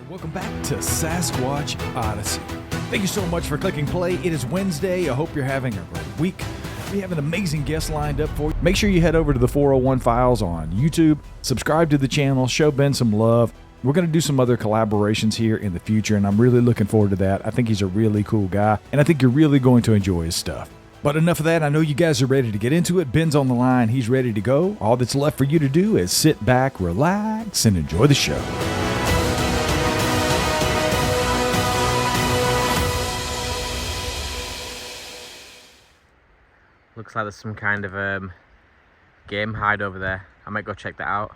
Welcome back to Sasquatch Odyssey. Thank you so much for clicking play. It is Wednesday. I hope you're having a great week. We have an amazing guest lined up for you. Make sure you head over to the 401 Files on YouTube, subscribe to the channel, show Ben some love. We're going to do some other collaborations here in the future, and I'm really looking forward to that. I think he's a really cool guy, and I think you're really going to enjoy his stuff. But enough of that. I know you guys are ready to get into it. Ben's on the line. He's ready to go. All that's left for you to do is sit back, relax, and enjoy the show. Looks like there's some kind of game hide over there. I might go check that out.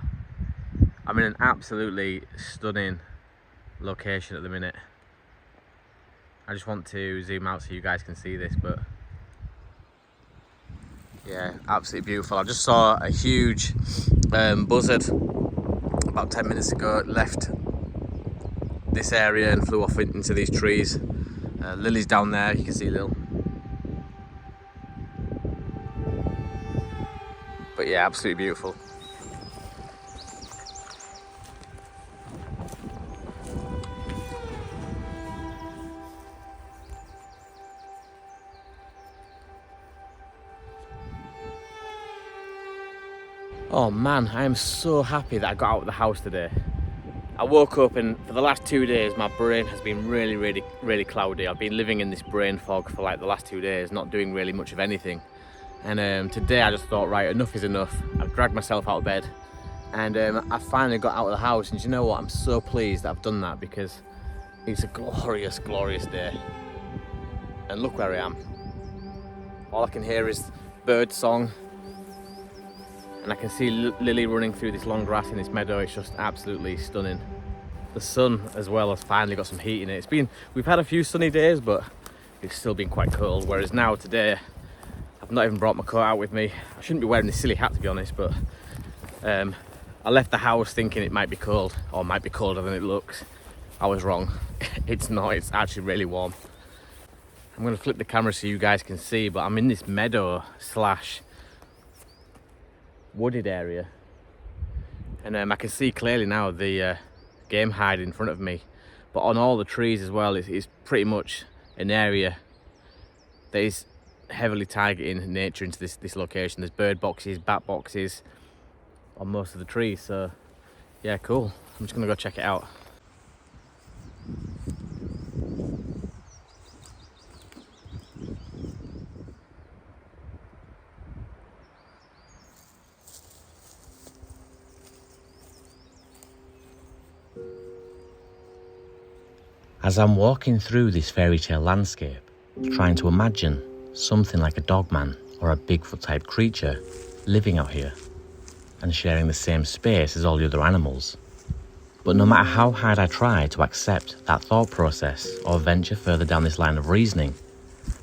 I'm in an absolutely stunning location at the minute. I just want to zoom out so you guys can see this, but yeah, absolutely beautiful. I just saw a huge buzzard about 10 minutes ago. It left this area and flew off into these trees. Lily's down there, you can see Lil. But yeah, absolutely beautiful. Oh man, I am so happy that I got out of the house today. I woke up and for the last 2 days my brain has been really cloudy. I've been living in this brain fog for like the last 2 days, not doing really much of anything. And today I just thought, right, enough is enough. I've dragged myself out of bed and I finally got out of the house, and do you know what? I'm so pleased that I've done that because it's a glorious, glorious day. And look where I am. All I can hear is bird song, and I can see Lily running through this long grass in this meadow. It's just absolutely stunning. The sun as well has finally got some heat in it. We've had a few sunny days, but it's still been quite cold, whereas now today I've not even brought my coat out with me. I shouldn't be wearing this silly hat, to be honest, but I left the house thinking it might be cold, or might be colder than it looks. I was wrong. It's not, it's actually really warm. I'm gonna flip the camera so you guys can see, but I'm in this meadow slash wooded area. And I can see clearly now the game hide in front of me. But on all the trees as well, it's pretty much an area that is heavily targeting nature into this location. There's bird boxes, bat boxes on most of the trees, so yeah, cool. I'm just gonna go check it out. As I'm walking through this fairy tale landscape, trying to imagine something like a dogman or a Bigfoot type creature living out here and sharing the same space as all the other animals. But no matter how hard I try to accept that thought process or venture further down this line of reasoning,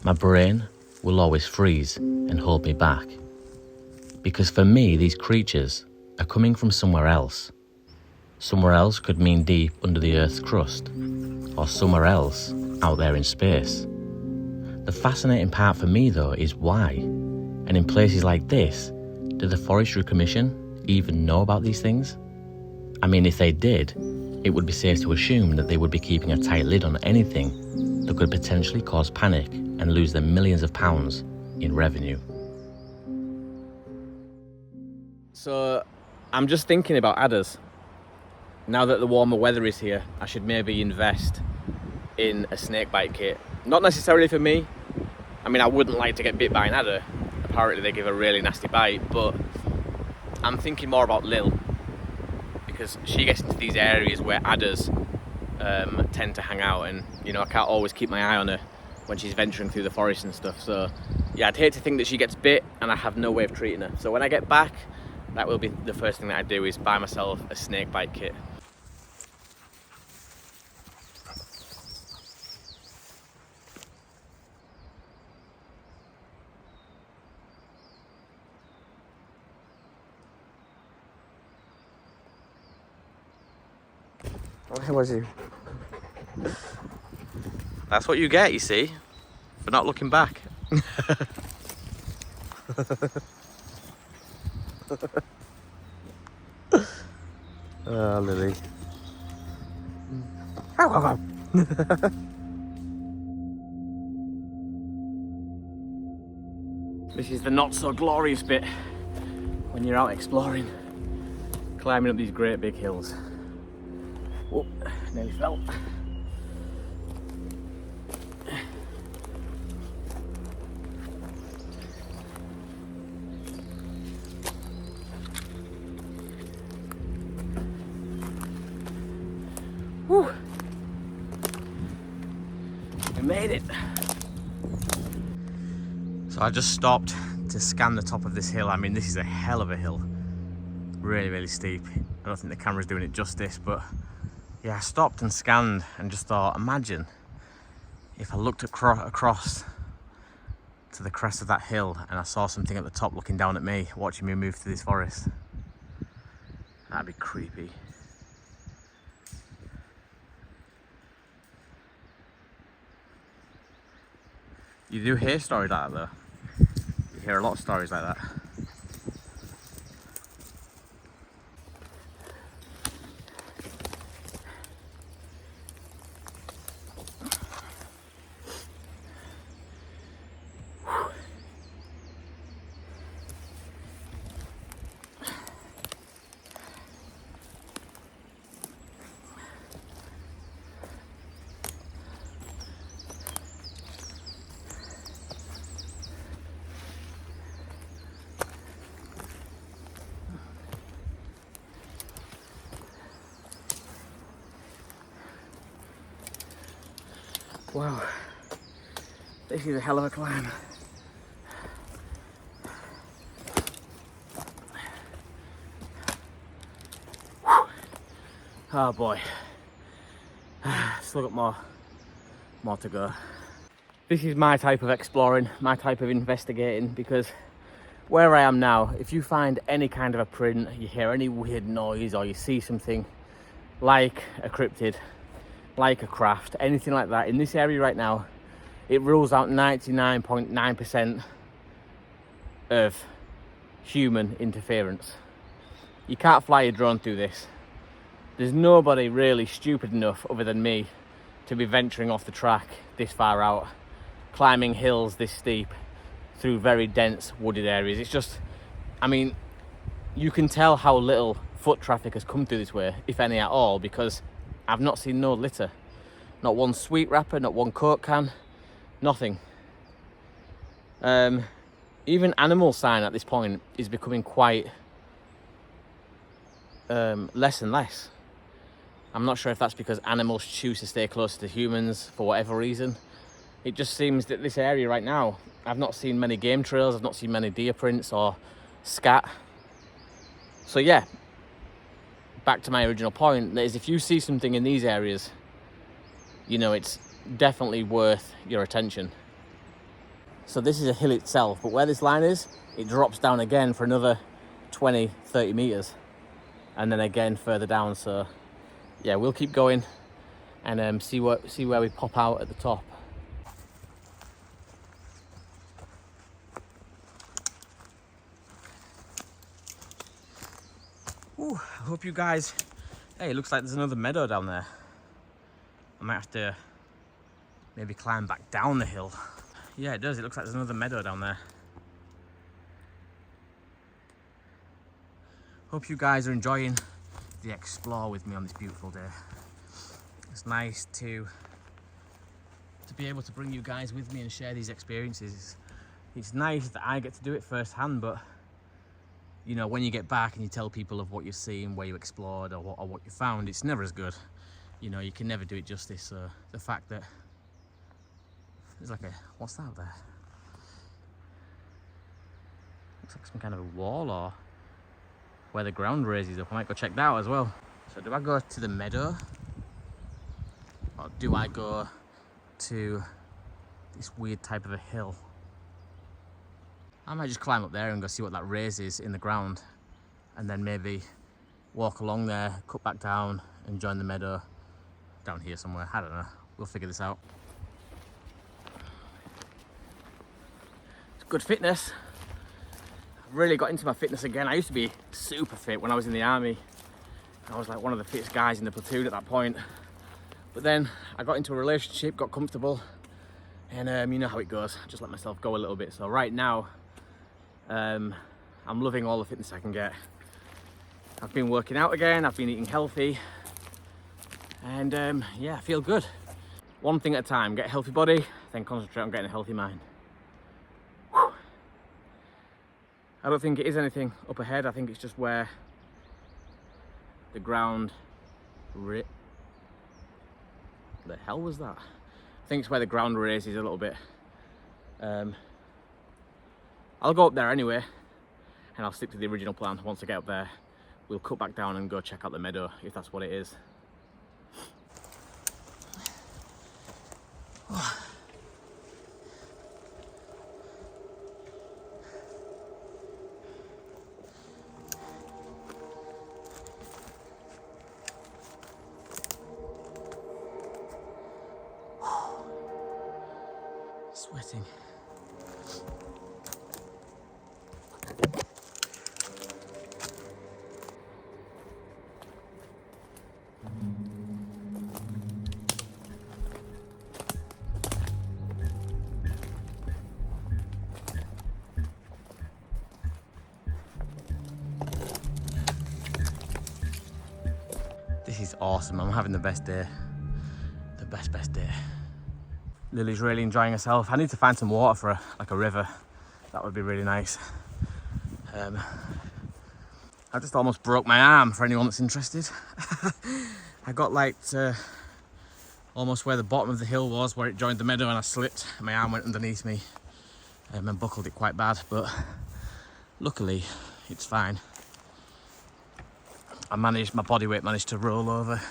my brain will always freeze and hold me back. Because for me, these creatures are coming from somewhere else. Somewhere else could mean deep under the Earth's crust, or somewhere else out there in space. The fascinating part for me though is why, and in places like this, did the Forestry Commission even know about these things? I mean, if they did, it would be safe to assume that they would be keeping a tight lid on anything that could potentially cause panic and lose them millions of pounds in revenue. So I'm just thinking about adders. Now that the warmer weather is here, I should maybe invest in a snakebite kit. Not necessarily for me. I mean, I wouldn't like to get bit by an adder. Apparently they give a really nasty bite, but I'm thinking more about Lil, because she gets into these areas where adders tend to hang out, and you know, I can't always keep my eye on her when she's venturing through the forest and stuff. So yeah, I'd hate to think that she gets bit and I have no way of treating her. So when I get back, that will be the first thing that I do, is buy myself a snakebite kit. Where was he? That's what you get, you see, for not looking back. Oh, Lily. This is the not so glorious bit when you're out exploring, climbing up these great big hills. Oh, nearly fell. Whew. I made it. So I just stopped to scan the top of this hill. I mean, this is a hell of a hill. Really, really steep. I don't think the camera's doing it justice, but yeah, I stopped and scanned and just thought, imagine if I looked across to the crest of that hill and I saw something at the top looking down at me, watching me move through this forest. That'd be creepy. You do hear stories like that though. You hear a lot of stories like that. Wow, this is a hell of a climb. Whew. Oh boy, still got more to go. This is my type of exploring, my type of investigating, because where I am now, if you find any kind of a print, you hear any weird noise, or you see something like a cryptid, like a craft, anything like that, in this area right now, it rules out 99.9% of human interference. You can't fly a drone through this. There's nobody really stupid enough other than me to be venturing off the track this far out, climbing hills this steep through very dense wooded areas. It's just, I mean, you can tell how little foot traffic has come through this way, if any at all, because I've not seen no litter. Not one sweet wrapper, not one Coke can, nothing. Even animal sign at this point is becoming quite less and less. I'm not sure if that's because animals choose to stay closer to humans for whatever reason. It just seems that this area right now, I've not seen many game trails, I've not seen many deer prints or scat. So yeah, back to my original point, that is, if you see something in these areas, you know, it's definitely worth your attention. So this is a hill itself, but where this line is, it drops down again for another 20, 30 meters, and then again further down. So yeah, we'll keep going and see where we pop out at the top. Ooh, I hope you guys, hey, it looks like there's another meadow down there. I might have to maybe climb back down the hill. Yeah, it does. It looks like there's another meadow down there. Hope you guys are enjoying the explore with me on this beautiful day. It's nice to be able to bring you guys with me and share these experiences. It's nice that I get to do it firsthand, but you know, when you get back and you tell people of what you've seen, where you explored, or what you found, it's never as good. You know, you can never do it justice. So the fact that there's like a, what's that there? Looks like some kind of a wall or where the ground raises up. I might go check that out as well. So do I go to the meadow, or do I go to this weird type of a hill? I might just climb up there and go see what that raise is in the ground, and then maybe walk along there, cut back down and join the meadow down here somewhere. I don't know, we'll figure this out. It's good fitness. I've really got into my fitness again. I used to be super fit when I was in the army. I was like one of the fittest guys in the platoon at that point. But then I got into a relationship, got comfortable, and you know how it goes. I just let myself go a little bit. So right now, I'm loving all the fitness I can get. I've been working out again, I've been eating healthy, and yeah, I feel good. One thing at a time, get a healthy body, then concentrate on getting a healthy mind. Whew. I don't think it is anything up ahead, I think it's just where the ground the hell was that? I think it's where the ground raises a little bit. I'll go up there anyway, and I'll stick to the original plan. Once I get up there, we'll cut back down and go check out the meadow, if that's what it is. Sweating. This is awesome. I'm having the best day. The best day. Lily's really enjoying herself. I need to find some water for like a river. That would be really nice. I just almost broke my arm, for anyone that's interested. I got like to almost where the bottom of the hill was, where it joined the meadow, and I slipped and my arm went underneath me and buckled it quite bad, but luckily it's fine. My body weight managed to roll over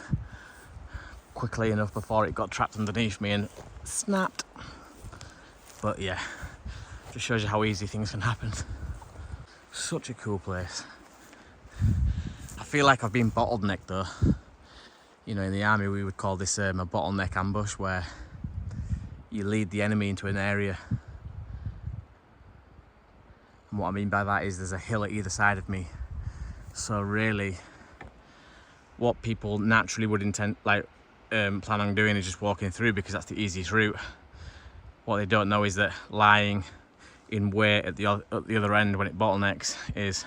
quickly enough before it got trapped underneath me and snapped. But yeah, just shows you how easy things can happen. Such a cool place. I feel like I've been bottlenecked though. You know, in the army we would call this a bottleneck ambush, where you lead the enemy into an area. And what I mean by that is there's a hill at either side of me. So really, what people naturally would plan on doing is just walking through, because that's the easiest route. What they don't know is that lying in wait at the other end when it bottlenecks is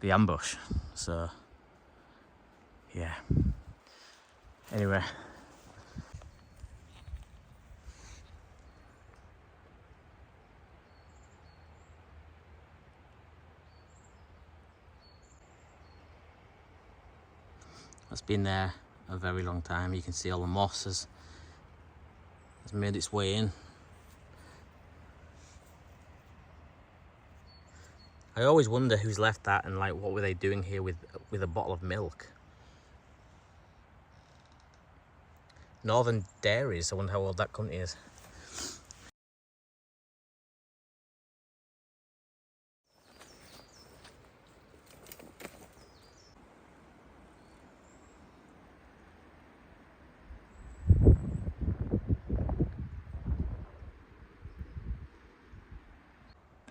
the ambush. So yeah, anyway, it's been there a very long time. You can see all the moss has made its way in. I always wonder who's left that, and like what were they doing here with a bottle of milk. Northern Dairies, I wonder how old that company is.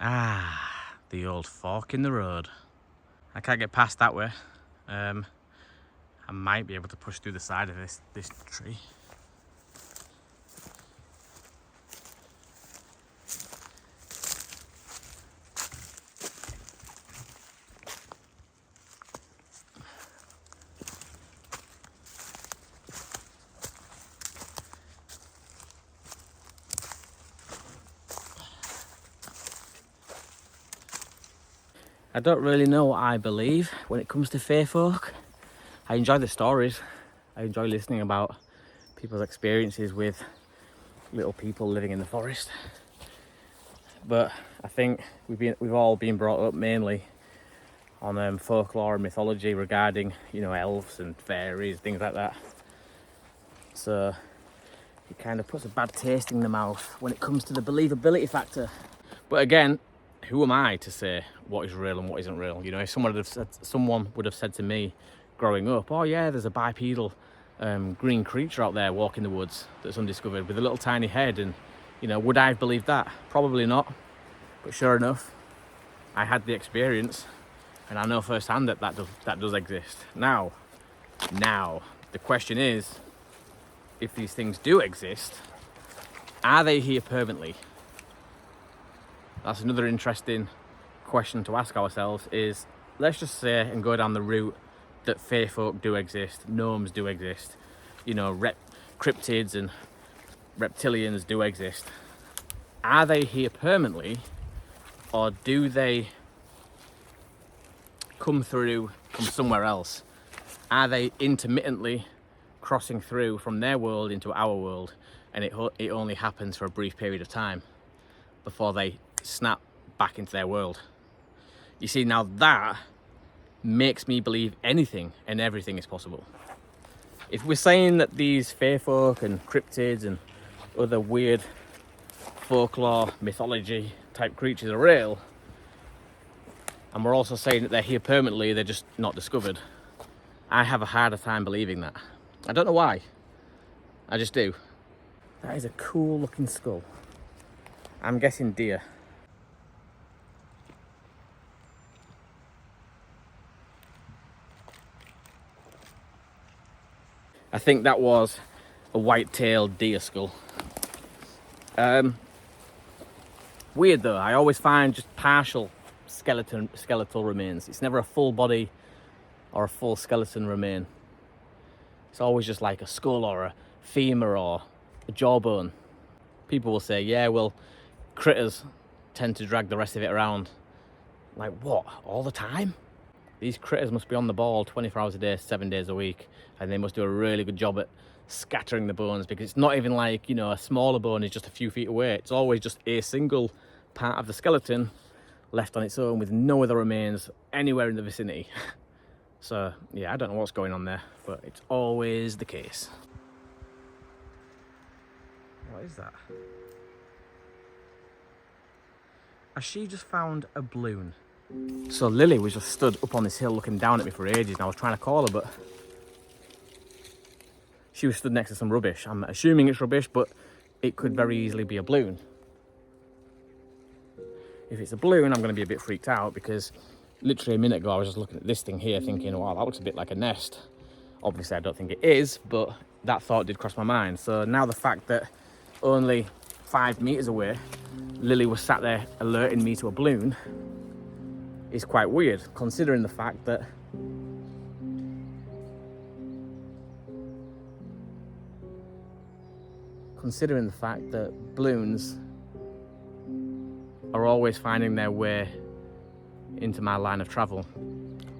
Ah, the old fork in the road. I can't get past that way. I might be able to push through the side of this tree. I don't really know what I believe when it comes to fae folk. I enjoy the stories. I enjoy listening about people's experiences with little people living in the forest. But I think we've all been brought up mainly on folklore and mythology regarding, you know, elves and fairies, things like that. So it kind of puts a bad taste in the mouth when it comes to the believability factor. But again, who am I to say what is real and what isn't real? You know, if someone would have said to me growing up, oh yeah, there's a bipedal green creature out there walking the woods that's undiscovered with a little tiny head, and you know, would I have believed that? Probably not. But sure enough, I had the experience, and I know firsthand that does exist. Now, the question is, if these things do exist, are they here permanently? That's another interesting question to ask ourselves. Is, let's just say and go down the route that fae folk do exist, gnomes do exist, you know, cryptids and reptilians do exist. Are they here permanently, or do they come through from somewhere else? Are they intermittently crossing through from their world into our world, and it only happens for a brief period of time before they snap back into their world? You see, now that makes me believe anything and everything is possible. If we're saying that these fae folk and cryptids and other weird folklore, mythology type creatures are real, and we're also saying that they're here permanently, they're just not discovered, I have a harder time believing that. I don't know why. I just do. That is a cool looking skull. I'm guessing deer. I think that was a white-tailed deer skull. Weird though, I always find just partial skeletal remains. It's never a full body or a full skeleton remain. It's always just like a skull or a femur or a jawbone. People will say, yeah, well, critters tend to drag the rest of it around. Like, what? All the time? These critters must be on the ball 24 hours a day, 7 days a week, and they must do a really good job at scattering the bones, because it's not even like, you know, a smaller bone is just a few feet away. It's always just a single part of the skeleton left on its own with no other remains anywhere in the vicinity. So, yeah, I don't know what's going on there, but it's always the case. What is that? Has she just found a balloon? So Lily was just stood up on this hill looking down at me for ages, and I was trying to call her, but she was stood next to some rubbish. I'm assuming it's rubbish, but it could very easily be a balloon. If it's a balloon, I'm going to be a bit freaked out, because literally a minute ago I was just looking at this thing here thinking, wow, that looks a bit like a nest. Obviously I don't think it is, but that thought did cross my mind. So now the fact that only 5 meters away Lily was sat there alerting me to a balloon is quite weird, considering the fact that balloons are always finding their way into my line of travel,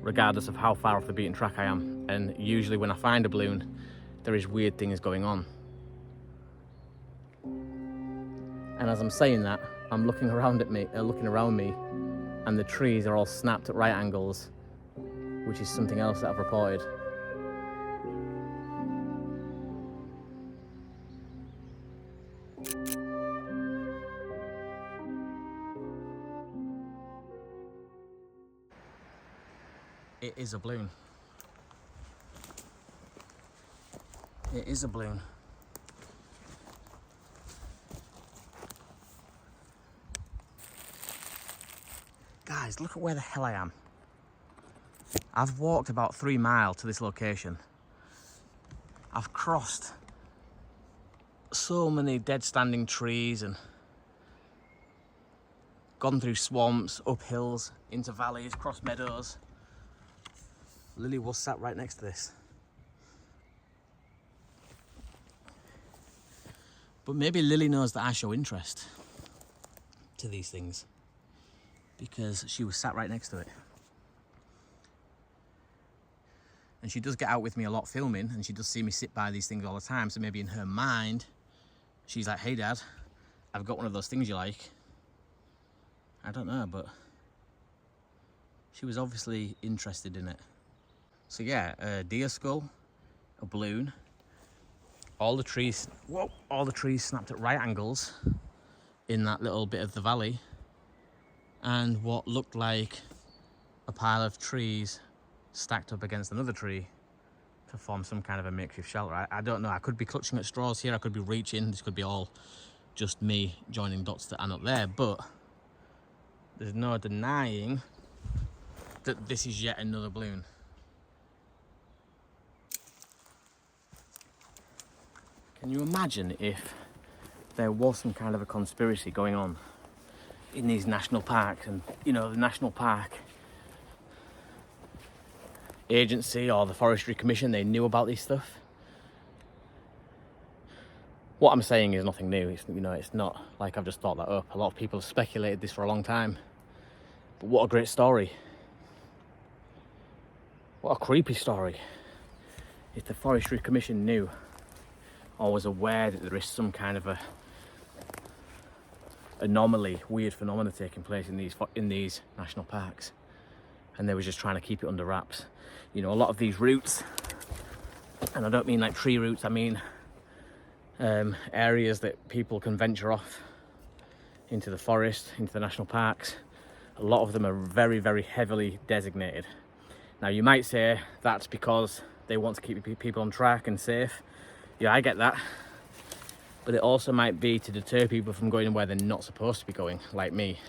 regardless of how far off the beaten track I am. And usually when I find a balloon, there is weird things going on. And as I'm saying that, I'm looking around me, and the trees are all snapped at right angles, which is something else that I've reported. It is a balloon. It is a balloon. Guys, look at where the hell I am. I've walked about 3 miles to this location. I've crossed so many dead standing trees and gone through swamps, up hills, into valleys, crossed meadows. Lily was sat right next to this. But maybe Lily knows that I show interest to these things, because she was sat right next to it. And she does get out with me a lot filming, and she does see me sit by these things all the time, so maybe in her mind she's like, hey Dad, I've got one of those things you like. I don't know, but she was obviously interested in it. So yeah, a deer skull, a balloon, all the trees snapped at right angles in that little bit of the valley, and what looked like a pile of trees stacked up against another tree to form some kind of a makeshift shelter. I don't know, I could be clutching at straws here, I could be reaching, this could be all just me joining dots that are not there, but there's no denying that this is yet another balloon. Can you imagine if there was some kind of a conspiracy going on in these national parks, and you know, the National Park Agency or the Forestry Commission, they knew about this stuff? What I'm saying is nothing new. It's, you know, it's not like I've just thought that up. A lot of people have speculated this for a long time. But what a great story. What a creepy story. If the Forestry Commission knew or was aware that there is some kind of a anomaly, weird phenomena taking place in these national parks, and they were just trying to keep it under wraps. You know, a lot of these routes, and I don't mean like tree routes, I mean areas that people can venture off into the forest, into the national parks. A lot of them are very, very heavily designated. Now you might say that's because they want to keep people on track and safe. Yeah, I get that. But it also might be to deter people from going where they're not supposed to be going, like me.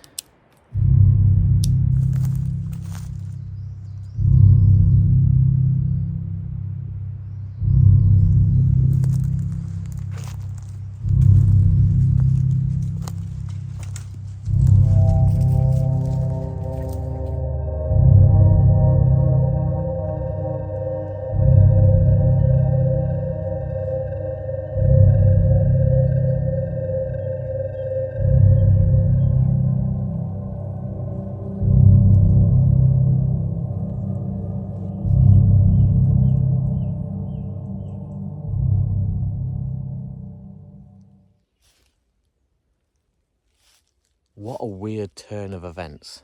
What a weird turn of events.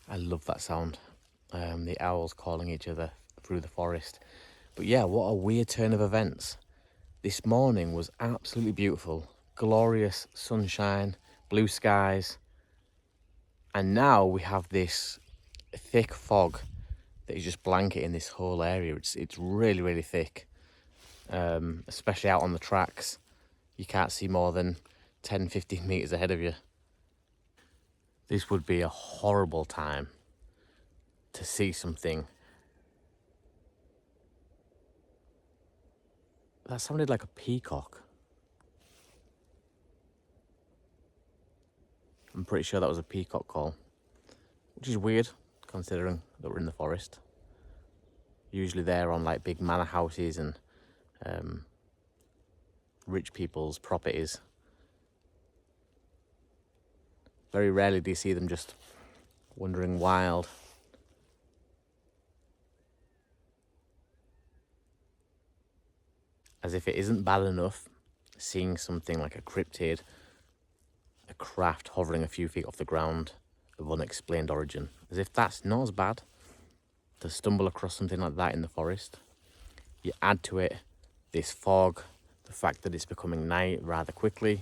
I love that sound. The owls calling each other through the forest. But yeah, what a weird turn of events. This morning was absolutely beautiful. Glorious sunshine, blue skies. And now we have this thick fog that is just blanketing this whole area. It's really, really thick. Especially out on the tracks. You can't see more than 10, 15 meters ahead of you. This would be a horrible time to see something. That sounded like a peacock. I'm pretty sure that was a peacock call, which is weird considering that we're in the forest. Usually they're on like big manor houses and rich people's properties. Very rarely do you see them just wandering wild. As if it isn't bad enough seeing something like a cryptid, a craft hovering a few feet off the ground of unexplained origin. As if that's not as bad to stumble across something like that in the forest. You add to it this fog, the fact that it's becoming night rather quickly.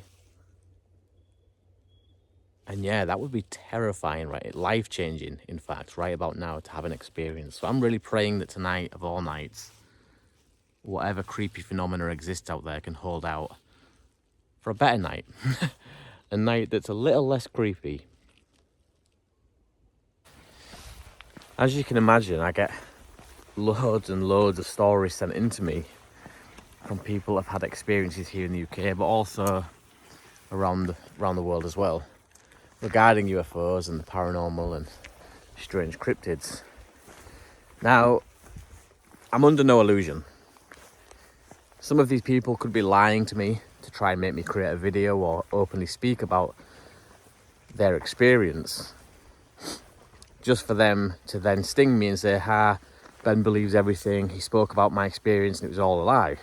And yeah, that would be terrifying, right? Life-changing, in fact, right about now to have an experience. So I'm really praying that tonight, of all nights, whatever creepy phenomena exists out there can hold out for a better night. A night that's a little less creepy. As you can imagine, I get loads and loads of stories sent in to me from people who have had experiences here in the UK, but also around the world as well, regarding UFOs and the paranormal and strange cryptids. Now, I'm under no illusion. Some of these people could be lying to me to try and make me create a video or openly speak about their experience, just for them to then sting me and say, Ben believes everything, he spoke about my experience and it was all a lie.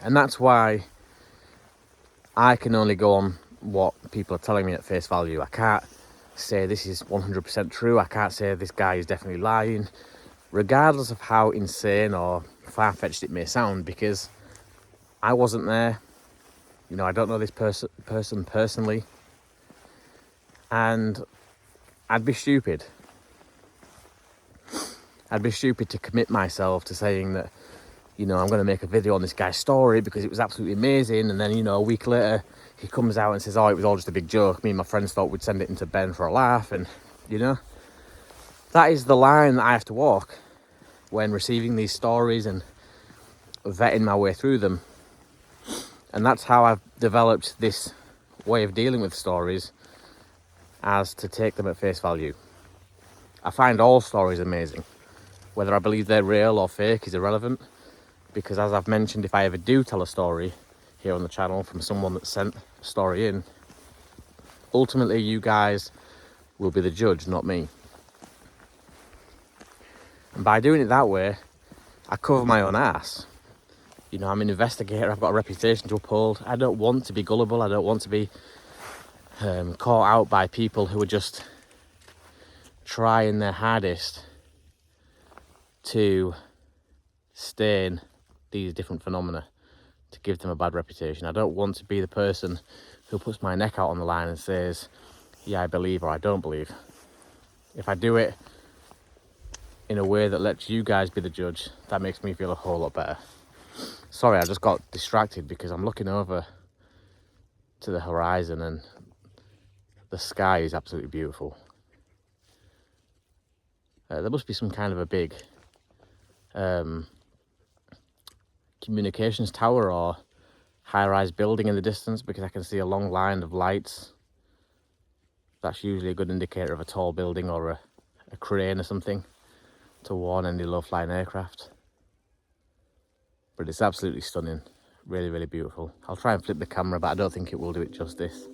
And that's why I can only go on what people are telling me at face value. I can't say this is 100% true. I can't say this guy is definitely lying, regardless of how insane or far-fetched it may sound, because I wasn't there. You know, I don't know this person personally, and I'd be stupid. I'd be stupid to commit myself to saying that, you know, I'm going to make a video on this guy's story because it was absolutely amazing, and then, you know, a week later he comes out and says, oh, it was all just a big joke. Me and my friends thought we'd send it into Ben for a laugh. And, you know, that is the line that I have to walk when receiving these stories and vetting my way through them. And that's how I've developed this way of dealing with stories, as to take them at face value. I find all stories amazing. Whether I believe they're real or fake is irrelevant, because as I've mentioned, if I ever do tell a story here on the channel from someone that sent a story in, ultimately you guys will be the judge, not me. And by doing it that way, I cover my own ass. You know, I'm an investigator, I've got a reputation to uphold. I don't want to be gullible, I don't want to be caught out by people who are just trying their hardest to stain these different phenomena, to give them a bad reputation. I don't want to be the person who puts my neck out on the line and says, yeah, I believe or I don't believe. If I do it in a way that lets you guys be the judge, that makes me feel a whole lot better. Sorry, I just got distracted because I'm looking over to the horizon and the sky is absolutely beautiful. There must be some kind of a big communications tower or high-rise building in the distance, because I can see a long line of lights. That's usually a good indicator of a tall building or a crane or something to warn any low-flying aircraft. But it's absolutely stunning, really, really beautiful. I'll try and flip the camera, but I don't think it will do it justice.